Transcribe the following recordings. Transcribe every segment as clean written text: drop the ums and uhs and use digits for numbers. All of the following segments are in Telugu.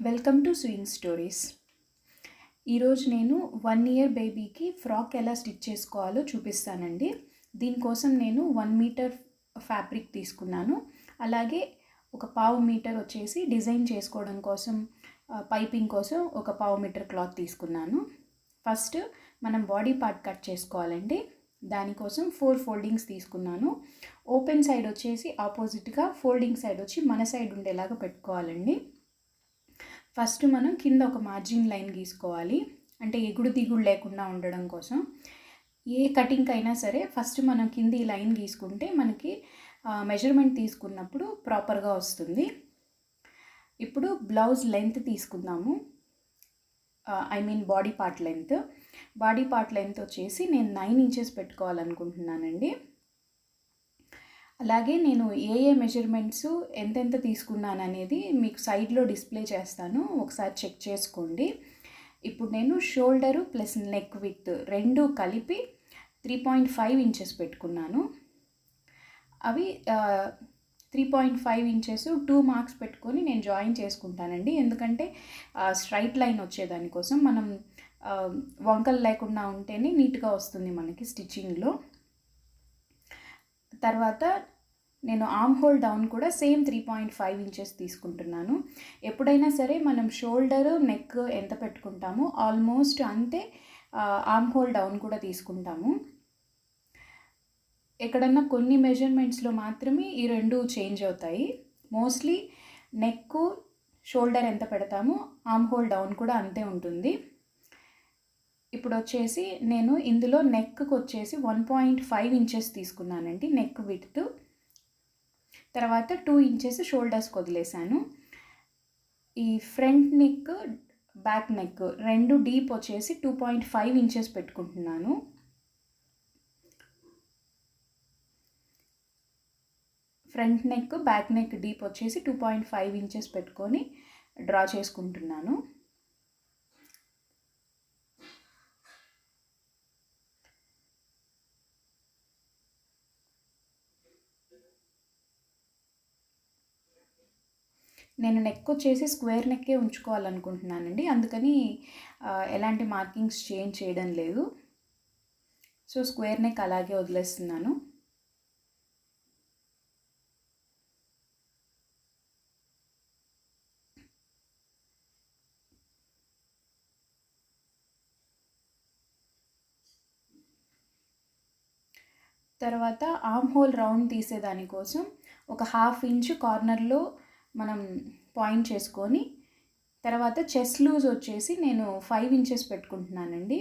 Welcome to swing stories. ఈరోజు నేను 1 ఇయర్ బేబీకి ఫ్రాక్ ఎలా స్టిచ్ చేసుకోవాలో చూపిస్తానండి. దీనికోసం నేను 1 మీటర్ ఫ్యాబ్రిక్ తీసుకున్నాను. అలాగే ఒక పావు మీటర్ వచ్చేసి డిజైన్ చేసుకోవడం కోసం పైపింగ్ కోసం ఒక పావు మీటర్ క్లాత్ తీసుకున్నాను. ఫస్ట్ మనం బాడీ పార్ట్ కట్ చేసుకోవాలండి. దానికోసం 4 ఫోల్డింగ్స్ తీసుకున్నాను. ఓపెన్ సైడ్ వచ్చేసి ఆపోజిట్గా, ఫోల్డింగ్ సైడ్ వచ్చి మన సైడ్ ఉండేలాగా పెట్టుకోవాలండి. ఫస్ట్ మనం కింద ఒక మార్జిన్ లైన్ గీసుకోవాలి, అంటే ఎగుడు దిగుడు లేకుండా ఉండడం కోసం. ఏ కటింగ్ అయినా సరే ఫస్ట్ మనం కింద ఈ లైన్ గీసుకుంటే మనకి మెజర్మెంట్ తీసుకున్నప్పుడు ప్రాపర్గా వస్తుంది. ఇప్పుడు బ్లౌజ్ లెంత్ తీసుకుందాము. Body part length. Body part length వచ్చేసి నేను 9 ఇంచెస్ పెట్టుకోవాలనుకుంటున్నానండి. అలాగే నేను ఏ మెజర్మెంట్స్ ఎంతెంత తీసుకున్నాను అనేది మీకు సైడ్లో డిస్ప్లే చేస్తాను, ఒకసారి చెక్ చేసుకోండి. ఇప్పుడు నేను షోల్డరు ప్లస్ నెక్ విత్ రెండు కలిపి 3.5 ఇంచెస్ పెట్టుకున్నాను. అవి 3.5 ఇంచెస్ 2 మార్క్స్ పెట్టుకొని నేను జాయిన్ చేసుకుంటానండి. ఎందుకంటే స్ట్రైట్ లైన్ వచ్చేదానికోసం, మనం వంకలు లేకుండా ఉంటేనే నీట్గా వస్తుంది మనకి స్టిచ్చింగ్లో. తర్వాత నేను ఆర్మ్ హోల్ డౌన్ కూడా సేమ్ 3.5 ఇంచెస్ తీసుకుంటున్నాను. ఎప్పుడైనా సరే మనం షోల్డర్ నెక్ ఎంత పెట్టుకుంటామో ఆల్మోస్ట్ అంతే ఆర్మ్ హోల్ డౌన్ కూడా తీసుకుంటాము. ఎక్కడన్నా కొన్ని మెజర్మెంట్స్లో మాత్రమే ఈ రెండు చేంజ్ అవుతాయి. మోస్ట్లీ నెక్ షోల్డర్ ఎంత పెడతామో ఆర్మ్ హోల్ డౌన్ కూడా అంతే ఉంటుంది. ఇప్పుడు వచ్చేసి నేను ఇందులో నెక్కి వచ్చేసి 1.5 ఇంచెస్ తీసుకున్నానండి నెక్ విడ్త్. తర్వాత 2 ఇంచెస్ షోల్డర్స్కి వదిలేసాను. ఈ ఫ్రంట్ నెక్ బ్యాక్ నెక్ రెండు డీప్ వచ్చేసి 2.5 ఇంచెస్ పెట్టుకుంటున్నాను. Front neck back neck deep వచ్చేసి 2.5 ఇంచెస్ పెట్టుకొని డ్రా చేసుకుంటున్నాను. నేను నెక్ వచ్చేసి స్క్వేర్ నెక్కే ఉంచుకోవాలనుకుంటున్నానండి, అందుకని ఎలాంటి మార్కింగ్స్ చేంజ్ చేయడం లేదు. సో స్క్వేర్ నెక్ అలాగే వదిలేస్తున్నాను. తర్వాత ఆర్మ్ హోల్ రౌండ్ తీసేదానికోసం ఒక 1/2 ఇంచ్ కార్నర్లో మనం పాయింట్ చేసుకొని, తర్వాత చెస్ట్ లూజ్ వచ్చేసి నేను 5 ఇంచెస్ పెట్టుకుంటున్నానండి.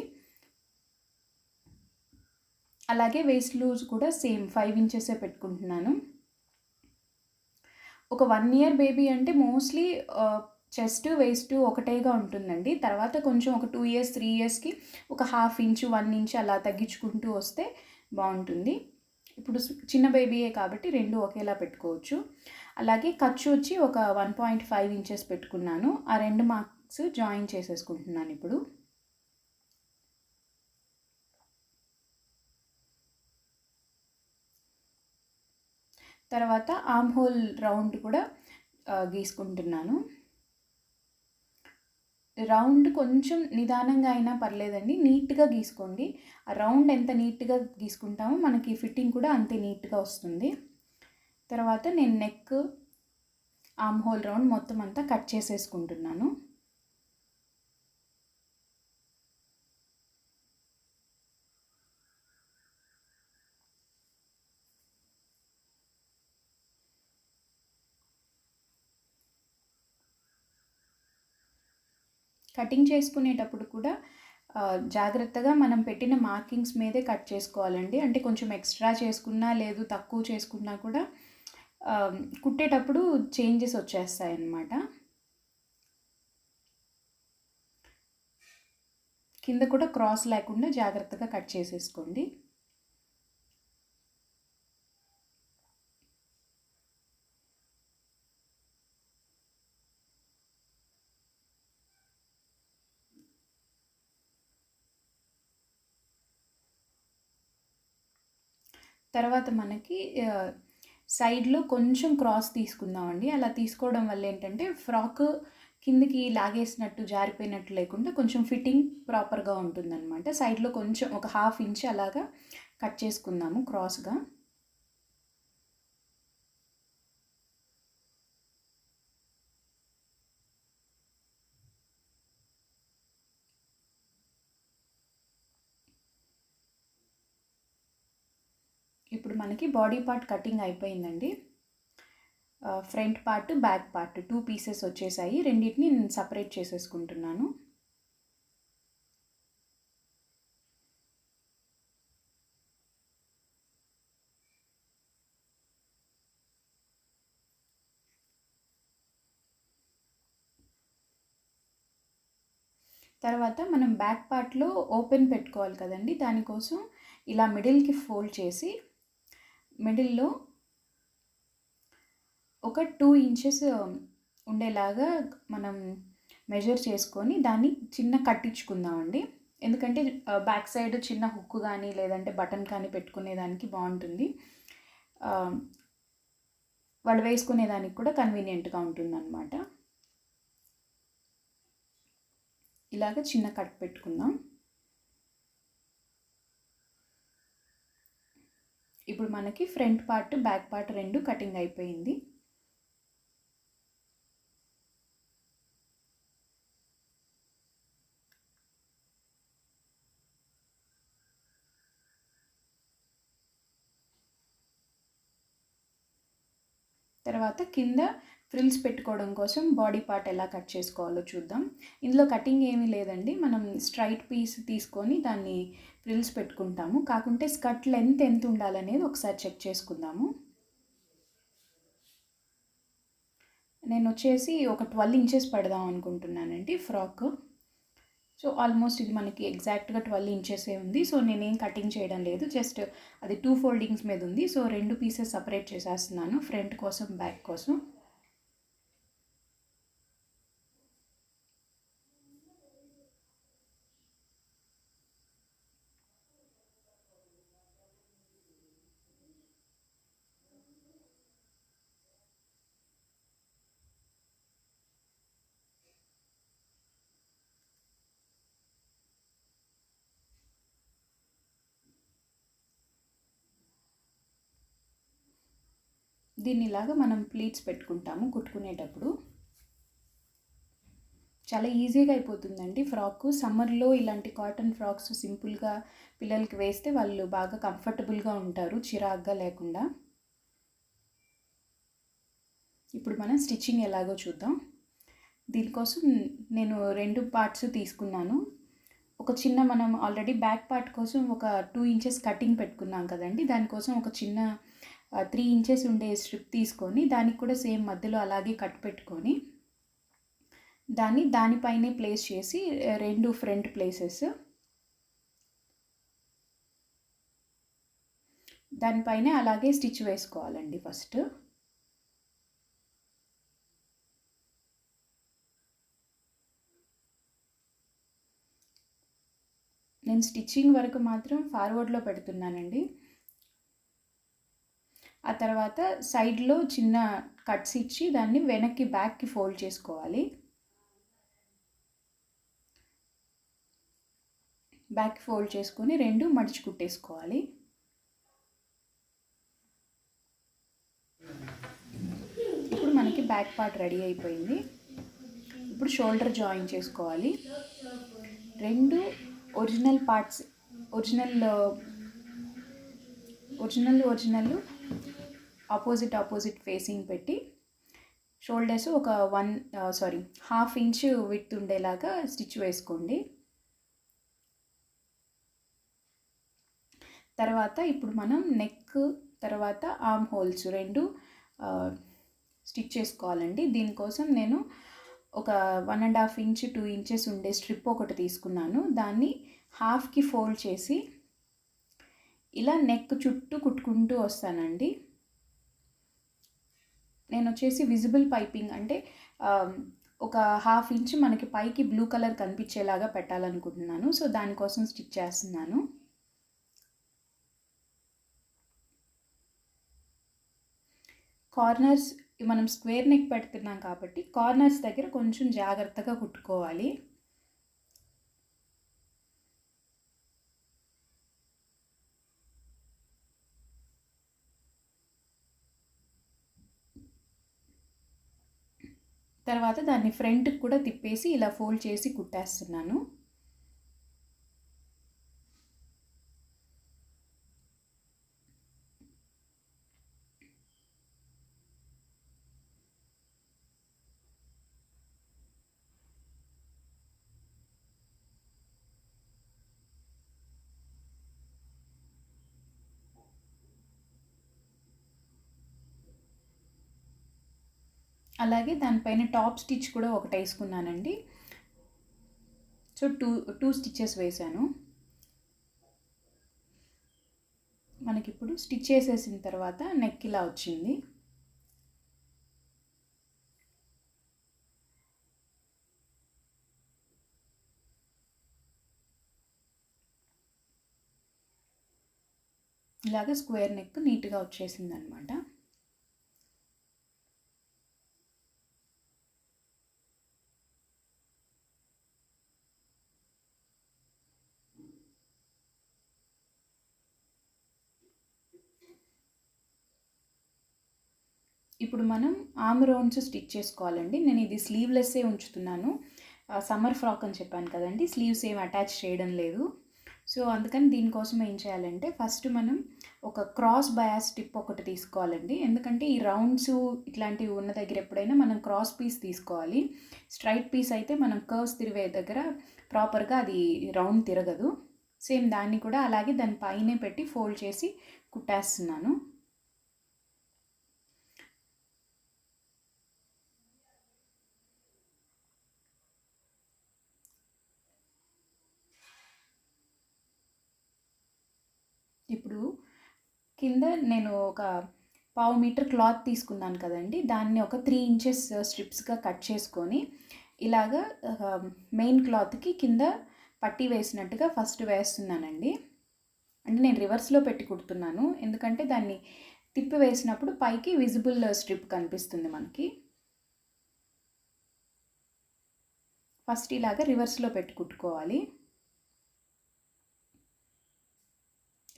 అలాగే వేస్ట్ లూజ్ కూడా సేమ్ 5 ఇంచెసే పెట్టుకుంటున్నాను. ఒక 1 ఇయర్ బేబీ అంటే మోస్ట్లీ చెస్ట్ వేస్ట్ ఒకటేగా ఉంటుందండి. తర్వాత కొంచెం ఒక 2 ఇయర్స్ 3 ఇయర్స్కి ఒక 1/2 ఇంచ్ 1 ఇంచ్ అలా తగ్గించుకుంటూ వస్తే బాగుంటుంది. ఇప్పుడు చిన్న బేబీయే కాబట్టి రెండు ఒకేలా పెట్టుకోవచ్చు. అలాగే ఖర్చు వచ్చి ఒక 1.5 ఇంచెస్ పెట్టుకున్నాను. ఆ రెండు మార్క్స్ జాయిన్ చేసేసుకుంటున్నాను ఇప్పుడు. తర్వాత ఆర్మ్ హోల్ రౌండ్ కూడా గీసుకుంటున్నాను. రౌండ్ కొంచెం నిదానంగా అయినా పర్లేదండి, నీట్గా గీసుకోండి. ఆ రౌండ్ ఎంత నీట్గా గీసుకుంటామో మనకి ఫిట్టింగ్ కూడా అంతే నీట్గా వస్తుంది. తర్వాత నేను నెక్ ఆర్మ్ హోల్ రౌండ్ మొత్తం అంతా కట్ చేసేసుకుంటున్నాను. కటింగ్ చేసుకునేటప్పుడు కూడా జాగ్రత్తగా మనం పెట్టిన మార్కింగ్స్ మీదే కట్ చేసుకోవాలండి. అంటే కొంచెం ఎక్స్ట్రా చేసుకున్నా లేదు తక్కువ చేసుకున్నా కూడా కుట్టేటప్పుడు చేంజెస్ వచ్చేస్తాయి అన్నమాట. కింద కూడా క్రాస్ లేకుండా జాగ్రత్తగా కట్ చేసేసుకోండి. తర్వాత మనకి సైడ్లో కొంచెం క్రాస్ తీసుకుందామండి. అలా తీసుకోవడం వల్ల ఏంటంటే ఫ్రాక్ కిందికి లాగేసినట్టు జారిపోయినట్టు లేకుండా కొంచెం ఫిట్టింగ్ ప్రాపర్గా ఉంటుందన్నమాట. సైడ్లో కొంచెం ఒక 1/2 ఇంచ్ అలాగా కట్ చేసుకుందాము క్రాస్గా. ఇప్పుడు మనకి బాడీ పార్ట్ కటింగ్ అయిపోయిందండి. Front part, back part 2 pieces వచ్చేసాయి. రెండింటిని నేను సపరేట్ చేసేసుకుంటున్నాను. తర్వాత మనం బ్యాక్ పార్ట్లో ఓపెన్ పెట్టుకోవాలి కదండి. దానికోసం ఇలా మిడిల్కి ఫోల్డ్ చేసి మిడిల్లో ఒక 2 ఇంచెస్ ఉండేలాగా మనం మెజర్ చేసుకొని దాన్ని చిన్న కట్టించుకుందామండి. ఎందుకంటే బ్యాక్ సైడ్ చిన్న హుక్ కానీ లేదంటే బటన్ కానీ పెట్టుకునేదానికి బాగుంటుంది. వాళ్ళు వేసుకునేదానికి కూడా కన్వీనియంట్గా ఉంటుందన్నమాట. ఇలాగ చిన్న కట్ పెట్టుకుందాం. ఇప్పుడు మనకి front part, back part 2 cutting అయిపోయింది. తర్వాత కింద ఫ్రిల్స్ పెట్టుకోవడం కోసం బాడీ పార్ట్ ఎలా కట్ చేసుకోవాలో చూద్దాం. ఇందులో కటింగ్ ఏమీ లేదండి. మనం స్ట్రైట్ పీస్ తీసుకొని దాన్ని ఫ్రిల్స్ పెట్టుకుంటాము. కాకుంటే స్కర్ట్ లెంత్ ఎంత ఉండాలనేది ఒకసారి చెక్ చేసుకుందాము. నేను వచ్చేసి ఒక 12 ఇంచెస్ పెడదాం అనుకుంటున్నానండి ఫ్రాక్. సో ఆల్మోస్ట్ ఇది మనకి ఎగ్జాక్ట్గా 12 ఇంచెసే ఉంది. సో నేనేం కటింగ్ చేయడం లేదు, జస్ట్ అది 2 ఫోల్డింగ్స్ మీద ఉంది. సో 2 పీసెస్ సపరేట్ చేసేస్తున్నాను, ఫ్రంట్ కోసం, బ్యాక్ కోసం. దీనిలాగా మనం ప్లీట్స్ పెట్టుకుంటాము కుట్టుకునేటప్పుడు. చాలా ఈజీగా అయిపోతుందండి ఫ్రాక్. సమ్మర్లో ఇలాంటి కాటన్ ఫ్రాక్స్ సింపుల్గా పిల్లలకి వేస్తే వాళ్ళు బాగా కంఫర్టబుల్గా ఉంటారు, చిరాగ్గా లేకుండా. ఇప్పుడు మనం స్టిచ్చింగ్ ఎలాగో చూద్దాం. దీనికోసం నేను 2 పార్ట్స్ తీసుకున్నాను. ఒక చిన్న మనం ఆల్రెడీ బ్యాక్ పార్ట్ కోసం ఒక 2 ఇంచెస్ కటింగ్ పెట్టుకున్నాం కదండి. దానికోసం ఒక చిన్న 3 ఇంచెస్ ఉండే స్ట్రిప్ తీసుకొని దానికి కూడా సేమ్ మధ్యలో అలాగే కట్ పెట్టుకొని దానిపైనే ప్లేస్ చేసి 2 ఫ్రంట్ ప్లేసెస్ దానిపైనే అలాగే స్టిచ్ వేసుకోవాలండి. ఫస్ట్ నేను స్టిచ్చింగ్ వరకు మాత్రం ఫార్వర్డ్లో పెడుతున్నానండి. ఆ తర్వాత సైడ్లో చిన్న కట్స్ ఇచ్చి దాన్ని వెనక్కి బ్యాక్కి ఫోల్డ్ చేసుకోవాలి. బ్యాక్ ఫోల్డ్ చేసుకొని 2 మడిచి కుట్టేసుకోవాలి. ఇప్పుడు మనకి బ్యాక్ పార్ట్ రెడీ అయిపోయింది. ఇప్పుడు షోల్డర్ జాయిన్ చేసుకోవాలి. 2 original parts original opposite facing పెట్టి షోల్డర్స్ ఒక 1.5 ఇంచ్ విడ్త్ ఉండేలాగా స్టిచ్ వేసుకోండి. తర్వాత ఇప్పుడు మనం నెక్ తర్వాత ఆర్మ్ హోల్స్ 2 స్టిచ్ చేసుకోవాలండి. దీనికోసం నేను ఒక 1.5 ఇంచ్ 2 ఇంచెస్ ఉండే స్ట్రిప్ ఒకటి తీసుకున్నాను. దాన్ని హాఫ్కి ఫోల్డ్ చేసి ఇలా నెక్ చుట్టూ కుట్టుకుంటూ వస్తానండి. నేను వచ్చేసి విజిబుల్ పైపింగ్ అంటే ఒక 1/2 ఇంచ్ మనకి పైకి బ్లూ కలర్ కనిపించేలాగా పెట్టాలనుకుంటున్నాను. సో దానికోసం స్టిచ్ చేస్తున్నాను. కార్నర్స్ మనం స్క్వేర్ నెక్ పెడుతున్నాం కాబట్టి కార్నర్స్ దగ్గర కొంచెం జాగ్రత్తగా కుట్టుకోవాలి. తర్వాత దాన్ని ఫ్రంట్కి కూడా తిప్పేసి ఇలా ఫోల్డ్ చేసి కుట్టేస్తున్నాను. అలాగే దానిపైన టాప్ స్టిచ్ కూడా ఒకటి వేసుకున్నానండి. సో టూ స్టిచెస్ వేసాను. మనకిప్పుడు స్టిచ్ చేసేసిన తర్వాత నెక్ ఇలా వచ్చింది. ఇలాగ స్క్వేర్ నెక్ నీట్గా వచ్చేసింది అనమాట. ఇప్పుడు మనం ఆర్మ్ రౌండ్స్ స్టిచ్ చేసుకోవాలండి. నేను ఇది స్లీవ్లెస్సే ఉంచుతున్నాను. సమ్మర్ ఫ్రాక్ అని చెప్పాను కదండి, స్లీవ్స్ ఏం అటాచ్ చేయడం లేదు. సో అందుకని దీనికోసం ఏం చేయాలంటే ఫస్ట్ మనం ఒక క్రాస్ బయాస్ టిప్ ఒకటి తీసుకోవాలండి. ఎందుకంటే ఈ రౌండ్స్ ఇట్లాంటివి ఉన్న దగ్గర ఎప్పుడైనా మనం క్రాస్ పీస్ తీసుకోవాలి. స్ట్రైట్ పీస్ అయితే మనం కర్వ్స్ తిరిగే దగ్గర ప్రాపర్గా అది రౌండ్ తిరగదు. సేమ్ దాన్ని కూడా అలాగే దాని పైనే పెట్టి ఫోల్డ్ చేసి కుట్టేస్తున్నాను. ఇప్పుడు కింద నేను ఒక పావు మీటర్ క్లాత్ తీసుకున్నాను కదండి, దాన్ని ఒక 3 ఇంచెస్ స్ట్రిప్స్గా కట్ చేసుకొని ఇలాగా మెయిన్ క్లాత్కి కింద పట్టీ వేసినట్టుగా ఫస్ట్ వేస్తున్నానండి. అంటే నేను రివర్స్లో పెట్టి కుడుతున్నాను, ఎందుకంటే దాన్ని తిప్పి వేసినప్పుడు పైకి విజిబుల్ స్ట్రిప్ కనిపిస్తుంది మనకి. ఫస్ట్ ఇలాగా రివర్స్లో పెట్టి కుట్టుకోవాలి.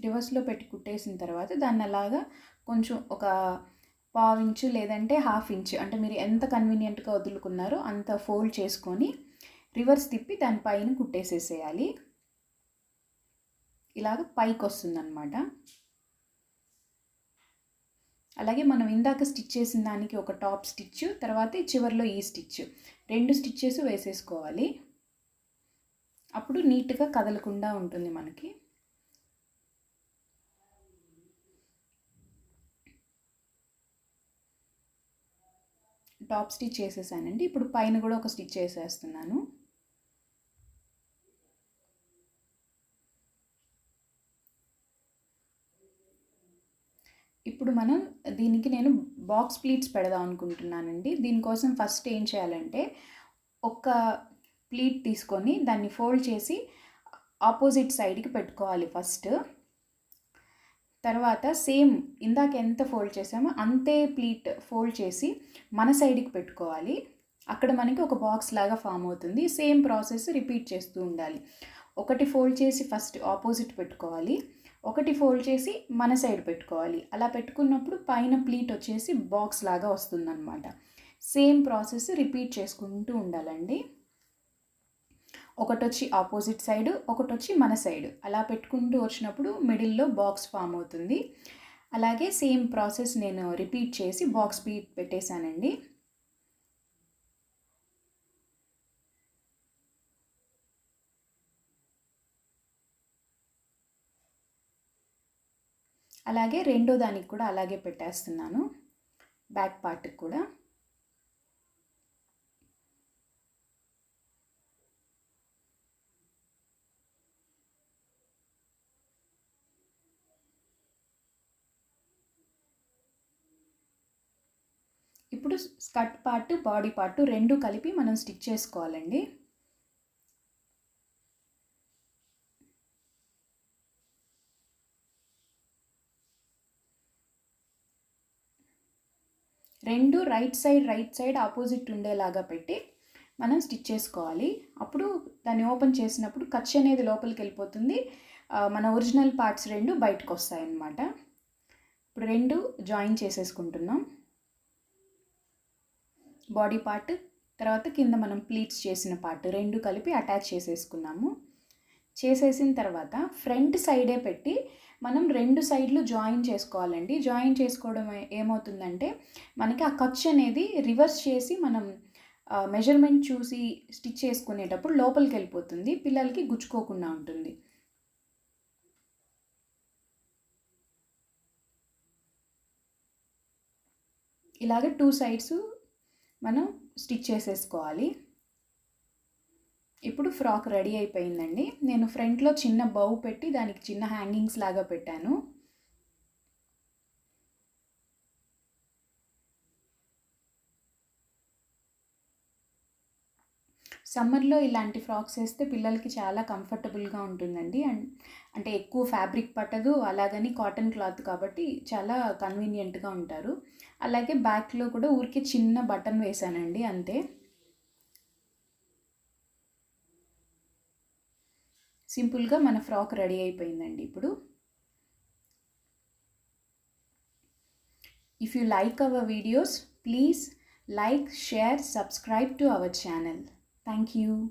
రివర్స్లో పెట్టి కుట్టేసిన తర్వాత దాన్ని అలాగా కొంచెం ఒక పావు ఇంచు లేదంటే హాఫ్ ఇంచు, అంటే మీరు ఎంత కన్వీనియంట్గా వదులుకున్నారో అంత ఫోల్డ్ చేసుకొని రివర్స్ తిప్పి దానిపైన కుట్టేసేసేయాలి. ఇలాగ పైకి వస్తుందన్నమాట. అలాగే మనం ఇందాక స్టిచ్ చేసిన దానికి ఒక టాప్ స్టిచ్, తర్వాత చివరిలో ఈ స్టిచ్, 2 స్టిచ్చెస్ వేసేసుకోవాలి. అప్పుడు నీట్గా కదలకుండా ఉంటుంది మనకి. టాప్ స్టిచ్ చేసేసానండి. ఇప్పుడు పైన కూడా ఒక స్టిచ్ చేసేస్తున్నాను. ఇప్పుడు మనం దీనికి నేను బాక్స్ ప్లీట్స్ పెడదాం అనుకుంటున్నానండి. దీనికోసం ఫస్ట్ ఏం చేయాలంటే ఒక ప్లీట్ తీసుకొని దాన్ని ఫోల్డ్ చేసి ఆపోజిట్ సైడ్కి పెట్టుకోవాలి ఫస్ట్. తర్వాత సేమ్ ఇందాక ఎంత ఫోల్డ్ చేసామో అంతే ప్లీట్ ఫోల్డ్ చేసి మన సైడ్కి పెట్టుకోవాలి. అక్కడ మనకి ఒక బాక్స్ లాగా ఫామ్ అవుతుంది. సేమ్ ప్రాసెస్ రిపీట్ చేస్తూ ఉండాలి. ఒకటి ఫోల్డ్ చేసి ఫస్ట్ ఆపోజిట్ పెట్టుకోవాలి, ఒకటి ఫోల్డ్ చేసి మన సైడ్ పెట్టుకోవాలి. అలా పెట్టుకున్నప్పుడు పైన ప్లీట్ వచ్చేసి బాక్స్ లాగా వస్తుందన్నమాట. సేమ్ ప్రాసెస్ రిపీట్ చేసుకుంటూ ఉండాలండి. ఒకటి వచ్చి ఆపోజిట్ సైడ్, ఒకటి వచ్చి మన సైడ్, అలా పెట్టుకుంటూ వచ్చినప్పుడు మిడిల్లో బాక్స్ ఫామ్ అవుతుంది. అలాగే సేమ్ ప్రాసెస్ నేను రిపీట్ చేసి బాక్స్ ప్లీట్ పెట్టేశానండి. అలాగే రెండో దానికి కూడా అలాగే పెట్టేస్తున్నాను, బ్యాక్ పార్ట్కి కూడా. ఇప్పుడు స్కర్ట్ పార్ట్, బాడీ పార్ట్ రెండు కలిపి మనం స్టిచ్ చేసుకోవాలండి. రెండు రైట్ సైడ్ ఆపోజిట్ ఉండేలాగా పెట్టి మనం స్టిచ్ చేసుకోవాలి. అప్పుడు దాన్ని ఓపెన్ చేసినప్పుడు ఖర్చు అనేది లోపలికి వెళ్ళిపోతుంది, మన ఒరిజినల్ పార్ట్స్ రెండు బయటకు వస్తాయి అన్నమాట. ఇప్పుడు రెండు జాయిన్ చేసేసుకుంటున్నాం. బాడీ పార్ట్ తర్వాత కింద మనం ప్లీట్స్ చేసిన పార్ట్ రెండు కలిపి అటాచ్ చేసేసుకున్నాము. చేసేసిన తర్వాత ఫ్రంట్ సైడే పెట్టి మనం రెండు సైడ్లు జాయిన్ చేసుకోవాలండి. జాయిన్ చేసుకోవడం ఏమవుతుందంటే మనకి ఆ ఖర్చు అనేది రివర్స్ చేసి మనం మెజర్మెంట్ చూసి స్టిచ్ చేసుకునేటప్పుడు లోపలికి వెళ్ళిపోతుంది, పిల్లలకి గుచ్చుకోకుండా ఉంటుంది. ఇలాగే 2 సైడ్స్ మనం స్టిచ్ చేసేసుకోవాలి. ఇప్పుడు ఫ్రాక్ రెడీ అయిపోయిందండి. నేను ఫ్రంట్లో చిన్న బౌ పెట్టి దానికి చిన్న హ్యాంగింగ్స్ లాగా పెట్టాను. సమ్మర్లో ఇలాంటి ఫ్రాక్స్ వేస్తే పిల్లలకి చాలా కంఫర్టబుల్గా ఉంటుందండి. అంటే ఎక్కువ ఫ్యాబ్రిక్ పట్టదు, అలాగని కాటన్ క్లాత్ కాబట్టి చాలా కన్వీనియంట్గా ఉంటారు. అలాగే బ్యాక్లో కూడా ఊరికే చిన్న బటన్ వేసానండి, అంతే. సింపుల్గా మన ఫ్రాక్ రెడీ అయిపోయిందండి. ఇప్పుడు if you like our videos, please like, share, subscribe to our channel. Thank you.